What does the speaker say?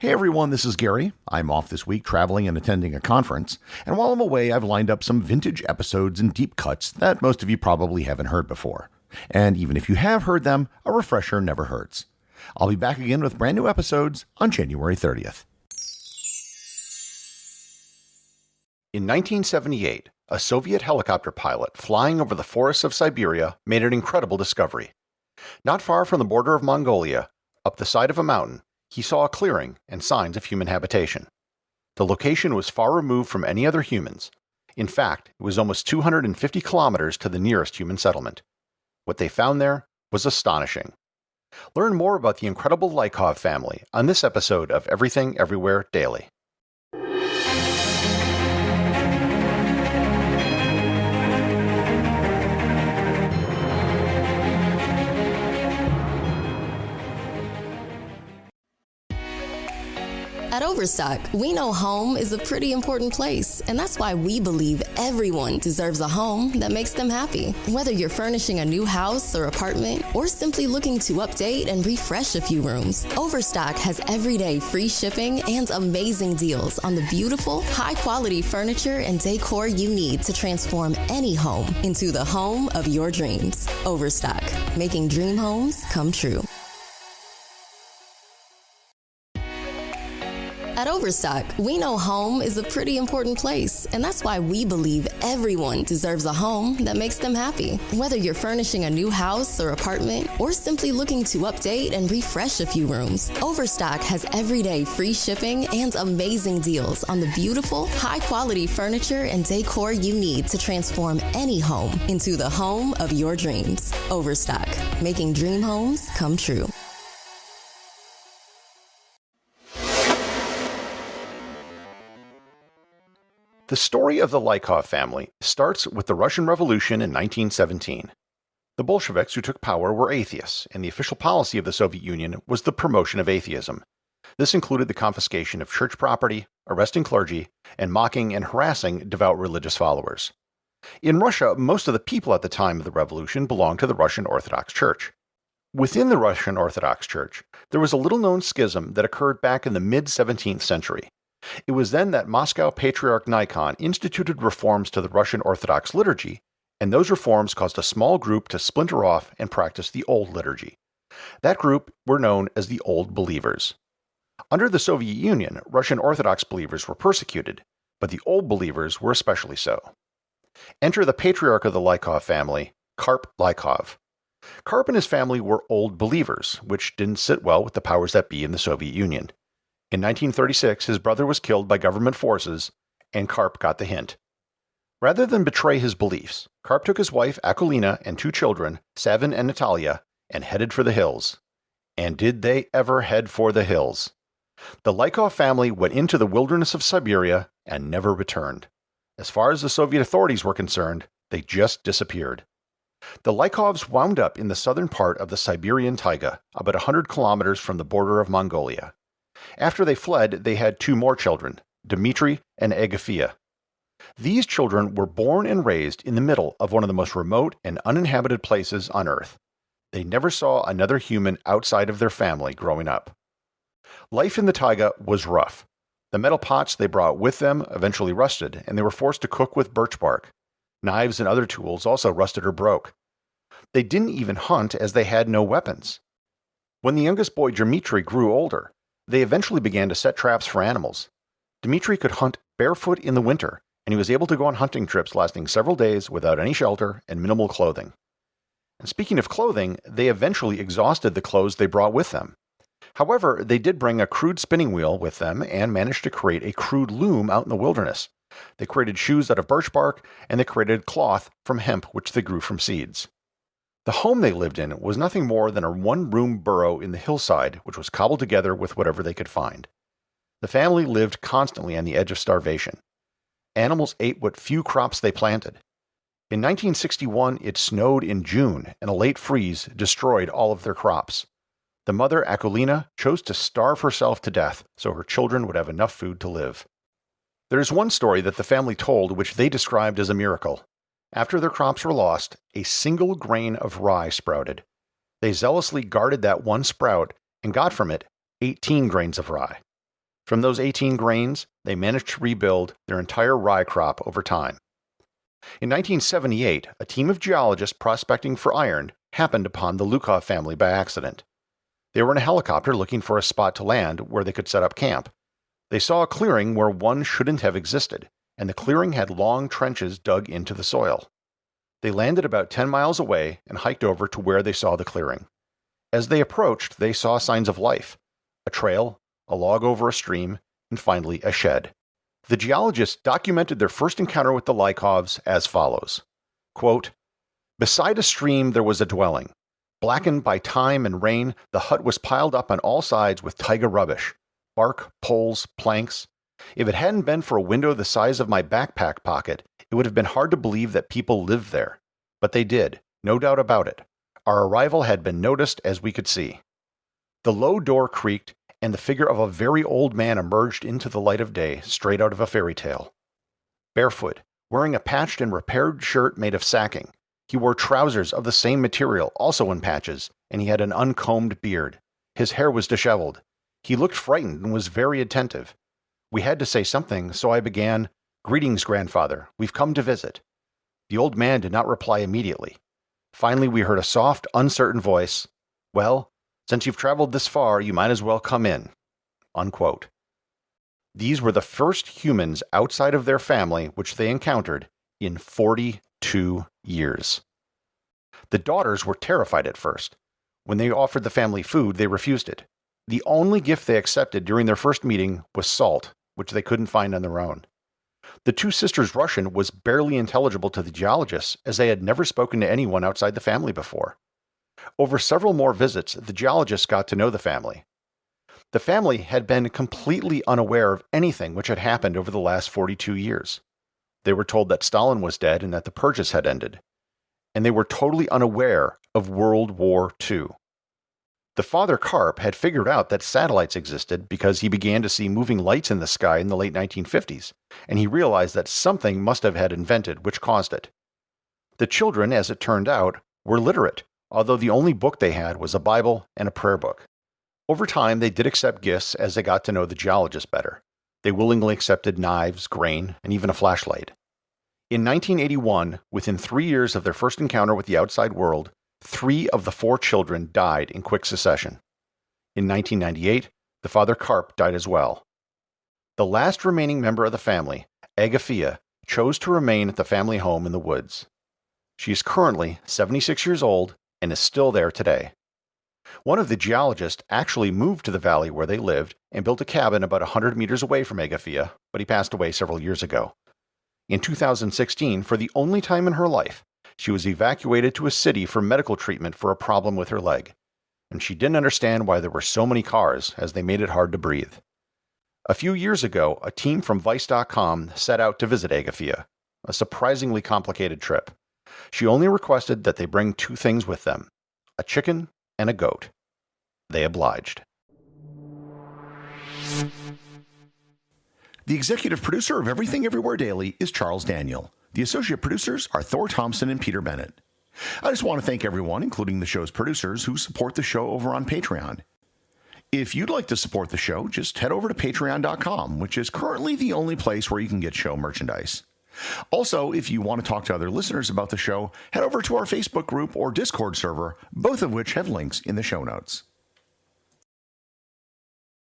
Hey everyone, this is Gary. I'm off this week traveling and attending a conference, and while I'm away, I've lined up some vintage episodes and deep cuts that most of you probably haven't heard before. And even if you have heard them, a refresher never hurts. I'll be back again with brand new episodes on January 30th. In 1978, a Soviet helicopter pilot flying over the forests of Siberia made an incredible discovery. Not far from the border of Mongolia, up the side of a mountain, he saw a clearing and signs of human habitation. The location was far removed from any other humans. In fact, it was almost 250 kilometers to the nearest human settlement. What they found there was astonishing. Learn more about the incredible Lykov family on this episode of Everything Everywhere Daily. At Overstock, we know home is a pretty important place, and that's why we believe everyone deserves a home that makes them happy. Whether you're furnishing a new house or apartment, or simply looking to update and refresh a few rooms, Overstock has everyday free shipping and amazing deals on the beautiful, high-quality furniture and decor you need to transform any home into the home of your dreams. Overstock, making dream homes come true. At Overstock, we know home is a pretty important place, and that's why we believe everyone deserves a home that makes them happy. Whether you're furnishing a new house or apartment, or simply looking to update and refresh a few rooms, Overstock has everyday free shipping and amazing deals on the beautiful, high-quality furniture and decor you need to transform any home into the home of your dreams. Overstock, making dream homes come true. The story of the Lykov family starts with the Russian Revolution in 1917. The Bolsheviks who took power were atheists, and the official policy of the Soviet Union was the promotion of atheism. This included the confiscation of church property, arresting clergy, and mocking and harassing devout religious followers. In Russia, most of the people at the time of the revolution belonged to the Russian Orthodox Church. Within the Russian Orthodox Church, there was a little-known schism that occurred back in the mid-17th century. It was then that Moscow Patriarch Nikon instituted reforms to the Russian Orthodox liturgy, and those reforms caused a small group to splinter off and practice the old liturgy. That group were known as the Old Believers. Under the Soviet Union, Russian Orthodox believers were persecuted, but the Old Believers were especially so. Enter the patriarch of the Lykov family, Karp Lykov. Karp and his family were Old Believers, which didn't sit well with the powers that be in the Soviet Union. In 1936, his brother was killed by government forces, and Karp got the hint. Rather than betray his beliefs, Karp took his wife Akulina and two children, Savin and Natalia, and headed for the hills. And did they ever head for the hills? The Lykov family went into the wilderness of Siberia and never returned. As far as the Soviet authorities were concerned, they just disappeared. The Lykovs wound up in the southern part of the Siberian taiga, about 100 kilometers from the border of Mongolia. After they fled, they had two more children, Dmitry and Agafia. These children were born and raised in the middle of one of the most remote and uninhabited places on Earth. They never saw another human outside of their family growing up. Life in the taiga was rough. The metal pots they brought with them eventually rusted, and they were forced to cook with birch bark. Knives and other tools also rusted or broke. They didn't even hunt as they had no weapons. When the youngest boy Dmitry grew older, they eventually began to set traps for animals. Dmitry could hunt barefoot in the winter, and he was able to go on hunting trips lasting several days without any shelter and minimal clothing. And speaking of clothing, they eventually exhausted the clothes they brought with them. However, they did bring a crude spinning wheel with them and managed to create a crude loom out in the wilderness. They created shoes out of birch bark, and they created cloth from hemp which they grew from seeds. The home they lived in was nothing more than a one-room burrow in the hillside, which was cobbled together with whatever they could find. The family lived constantly on the edge of starvation. Animals ate what few crops they planted. In 1961, it snowed in June, and a late freeze destroyed all of their crops. The mother, Akulina, chose to starve herself to death so her children would have enough food to live. There is one story that the family told which they described as a miracle. After their crops were lost, a single grain of rye sprouted. They zealously guarded that one sprout and got from it 18 grains of rye. From those 18 grains, they managed to rebuild their entire rye crop over time. In 1978, a team of geologists prospecting for iron happened upon the Lykov family by accident. They were in a helicopter looking for a spot to land where they could set up camp. They saw a clearing where one shouldn't have existed, and the clearing had long trenches dug into the soil. They landed about 10 miles away and hiked over to where they saw the clearing. As they approached, they saw signs of life: a trail, a log over a stream, and finally a shed. The geologists documented their first encounter with the Lykovs as follows. Quote, "Beside a stream there was a dwelling. Blackened by time and rain, the hut was piled up on all sides with taiga rubbish, bark, poles, planks. If it hadn't been for a window the size of my backpack pocket, it would have been hard to believe that people lived there. But they did, no doubt about it. Our arrival had been noticed, as we could see. The low door creaked, and the figure of a very old man emerged into the light of day, straight out of a fairy tale. Barefoot, wearing a patched and repaired shirt made of sacking. He wore trousers of the same material, also in patches, and he had an uncombed beard. His hair was disheveled. He looked frightened and was very attentive. We had to say something, so I began, 'Greetings, grandfather. We've come to visit.' The old man did not reply immediately. Finally, we heard a soft, uncertain voice. 'Well, since you've traveled this far, you might as well come in.'" Unquote. These were the first humans outside of their family which they encountered in 42 years. The daughters were terrified at first. When they offered the family food, they refused it. The only gift they accepted during their first meeting was salt, which they couldn't find on their own. The two sisters' Russian was barely intelligible to the geologists, as they had never spoken to anyone outside the family before. Over several more visits, the geologists got to know the family. The family had been completely unaware of anything which had happened over the last 42 years. They were told that Stalin was dead and that the purges had ended. And they were totally unaware of World War II. The father Karp had figured out that satellites existed because he began to see moving lights in the sky in the late 1950s, and he realized that something must have had invented which caused it. The children, as it turned out, were literate, although the only book they had was a Bible and a prayer book. Over time, they did accept gifts as they got to know the geologists better. They willingly accepted knives, grain, and even a flashlight. In 1981, within 3 years of their first encounter with the outside world, 3 of the 4 children died in quick succession. In 1998, the father Karp died as well. The last remaining member of the family, Agafia, chose to remain at the family home in the woods. She is currently 76 years old and is still there today. One of the geologists actually moved to the valley where they lived and built a cabin about 100 meters away from Agafia, but he passed away several years ago. In 2016, for the only time in her life, she was evacuated to a city for medical treatment for a problem with her leg, and she didn't understand why there were so many cars, as they made it hard to breathe. A few years ago, a team from Vice.com set out to visit Agafia, a surprisingly complicated trip. She only requested that they bring 2 things with them, a chicken and a goat. They obliged. The executive producer of Everything Everywhere Daily is Charles Daniel. The associate producers are Thor, Thomsen, and Peter Bennett. I just want to thank everyone, including the show's producers, who support the show over on Patreon. If you'd like to support the show, just head over to patreon.com, which is currently the only place where you can get show merchandise. Also, if you want to talk to other listeners about the show, head over to our Facebook group or Discord server, both of which have links in the show notes.